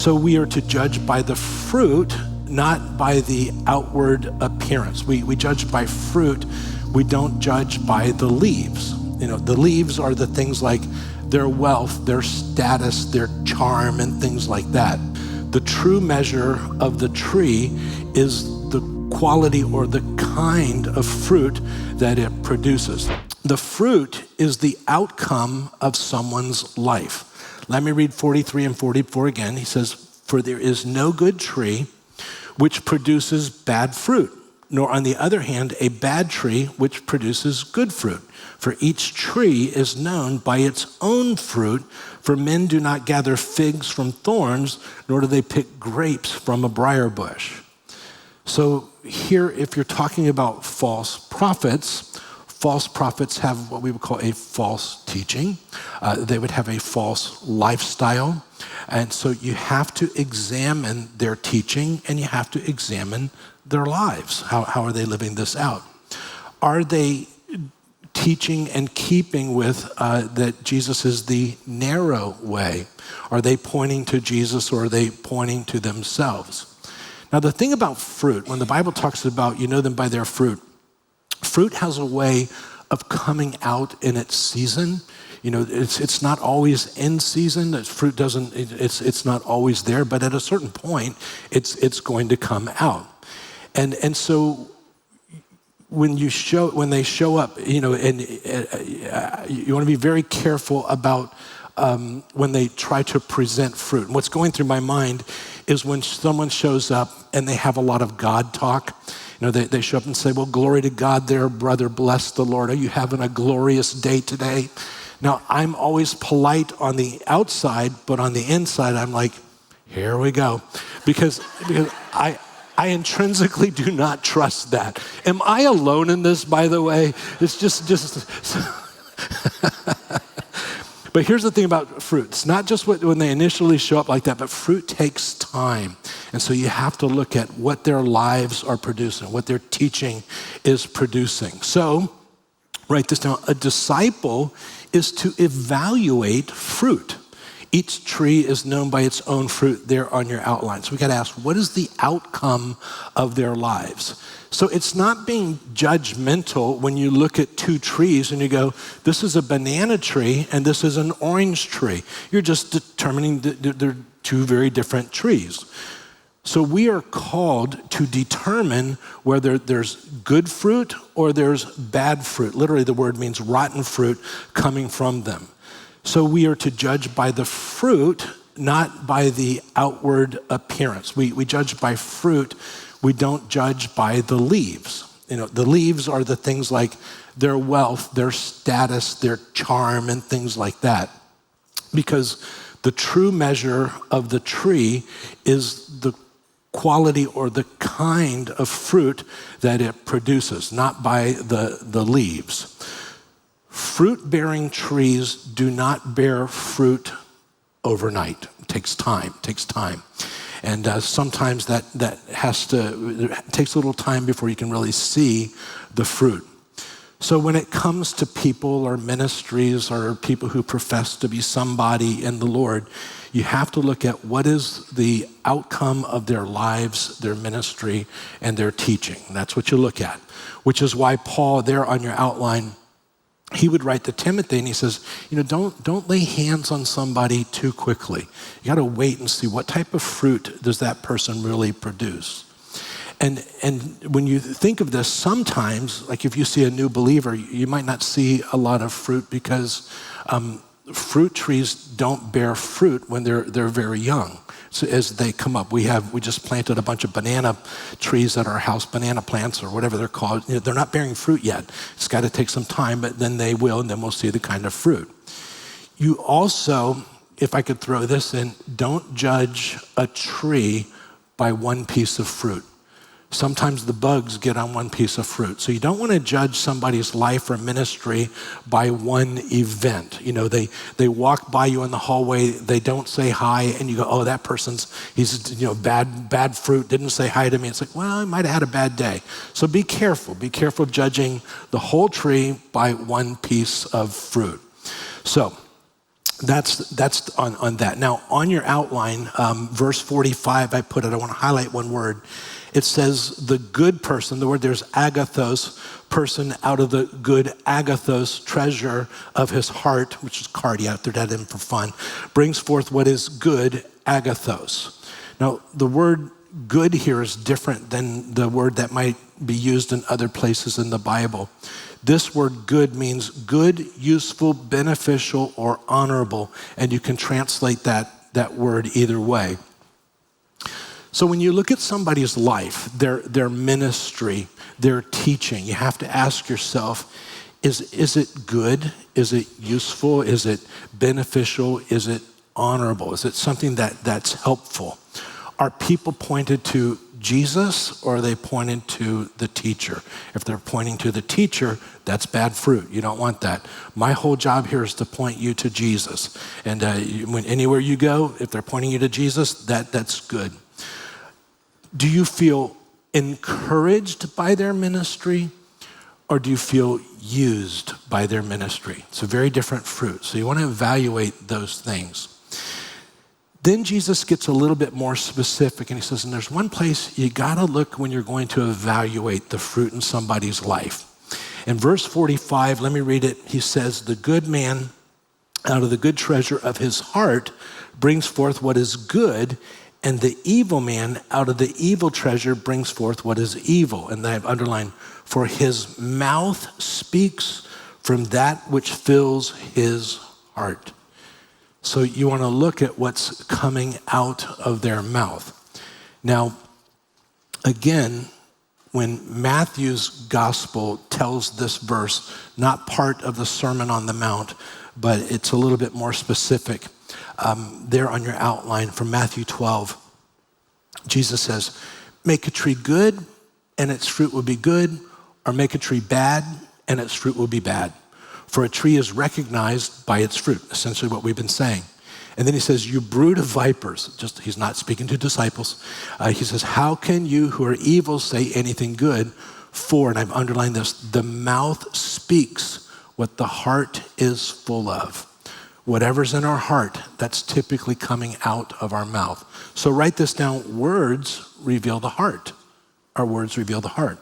So we are to judge by the fruit, not by the outward appearance. We judge by fruit. We don't judge by the leaves. The leaves are the things like their wealth, their status, their charm, and things like that. The true measure of the tree is the quality or the kind of fruit that it produces. The fruit is the outcome of someone's life. Let me read 43 and 44 again. He says, "For there is no good tree which produces bad fruit, nor on the other hand, a bad tree which produces good fruit. For each tree is known by its own fruit, for men do not gather figs from thorns, nor do they pick grapes from a briar bush." So here, if you're talking about false prophets have what we would call a false teaching. They would have a false lifestyle. And so you have to examine their teaching and you have to examine their lives. How are they living this out? Are they teaching and keeping with that Jesus is the narrow way? Are they pointing to Jesus or are they pointing to themselves? Now, the thing about fruit, when the Bible talks about you know them by their fruit, fruit has a way of coming out in its season. It's not always in season. Fruit doesn't. It's not always there. But at a certain point, it's going to come out. And so when they show up, and you want to be very careful about when they try to present fruit. And what's going through my mind is when someone shows up and they have a lot of God talk. They show up and say, "Well, glory to God there, brother, bless the Lord. Are you having a glorious day today?" Now, I'm always polite on the outside, but on the inside, I'm like, here we go. Because I intrinsically do not trust that. Am I alone in this, by the way? It's just But here's the thing about fruit. It's not just when they initially show up like that, but fruit takes time. And so you have to look at what their lives are producing, what their teaching is producing. So, write this down. A disciple is to evaluate fruit. Each tree is known by its own fruit there on your outline. So we got to ask, what is the outcome of their lives? So it's not being judgmental when you look at two trees and you go, this is a banana tree and this is an orange tree. You're just determining they're two very different trees. So we are called to determine whether there's good fruit or there's bad fruit. Literally, the word means rotten fruit coming from them. So we are to judge by the fruit, not by the outward appearance. We judge by fruit. We don't judge by the leaves. The leaves are the things like their wealth, their status, their charm, and things like that. Because the true measure of the tree is the quality or the kind of fruit that it produces, not by the leaves. Fruit-bearing trees do not bear fruit overnight. It takes time. And sometimes that it takes a little time before you can really see the fruit. So when it comes to people or ministries or people who profess to be somebody in the Lord, you have to look at what is the outcome of their lives, their ministry, and their teaching. That's what you look at, which is why Paul there on your outline, he would write to Timothy and he says, don't lay hands on somebody too quickly. You got to wait and see what type of fruit does that person really produce. And when you think of this, sometimes, like if you see a new believer, you might not see a lot of fruit because fruit trees don't bear fruit when they're very young. So as they come up, we just planted a bunch of banana trees at our house, banana plants or whatever they're called. They're not bearing fruit yet. It's got to take some time, but then they will, and then we'll see the kind of fruit. You also, if I could throw this in, don't judge a tree by one piece of fruit. Sometimes the bugs get on one piece of fruit. So you don't want to judge somebody's life or ministry by one event. They walk by you in the hallway, they don't say hi, and you go, oh, that he's bad fruit, didn't say hi to me. It's like, well, I might have had a bad day. So be careful of judging the whole tree by one piece of fruit. So That's on that. Now, on your outline, verse 45, I want to highlight one word. It says the good person, the word there's agathos, person out of the good agathos, treasure of his heart, which is cardia, threw that in for fun, brings forth what is good, agathos. Now, the word good here is different than the word that might be used in other places in the Bible. This word good means good, useful, beneficial, or honorable, and you can translate that word either way. So when you look at somebody's life, their ministry, their teaching, you have to ask yourself, is it good? Is it useful? Is it beneficial? Is it honorable? Is it something that's helpful? Are people pointed to Jesus, or are they pointed to the teacher? If they're pointing to the teacher, that's bad fruit. You don't want that. My whole job here is to point you to Jesus. And when anywhere you go, if they're pointing you to Jesus, that's good. Do you feel encouraged by their ministry, or do you feel used by their ministry? It's a very different fruit. So you want to evaluate those things. Then Jesus gets a little bit more specific, and he says, and there's one place you got to look when you're going to evaluate the fruit in somebody's life. In verse 45, let me read it. He says, the good man out of the good treasure of his heart brings forth what is good, and the evil man out of the evil treasure brings forth what is evil. And I have underlined, for his mouth speaks from that which fills his heart. So you want to look at what's coming out of their mouth. Now, again, when Matthew's gospel tells this verse, not part of the Sermon on the Mount, but it's a little bit more specific. There on your outline from Matthew 12, Jesus says, make a tree good and its fruit will be good, or make a tree bad and its fruit will be bad. For a tree is recognized by its fruit, essentially what we've been saying. And then he says, you brood of vipers. He's not speaking to disciples. He says, how can you who are evil say anything good? For, and I've underlined this, the mouth speaks what the heart is full of. Whatever's in our heart, that's typically coming out of our mouth. So write this down. Words reveal the heart. Our words reveal the heart.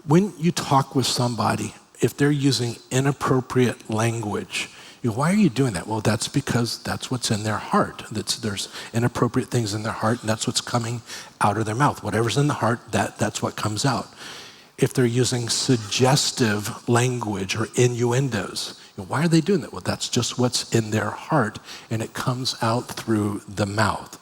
When you talk with somebody, if they're using inappropriate language, you go, why are you doing that? Well, that's because that's what's in their heart. There's inappropriate things in their heart, and that's what's coming out of their mouth. Whatever's in the heart, that's what comes out. If they're using suggestive language or innuendos, why are they doing that? Well, that's just what's in their heart, and it comes out through the mouth.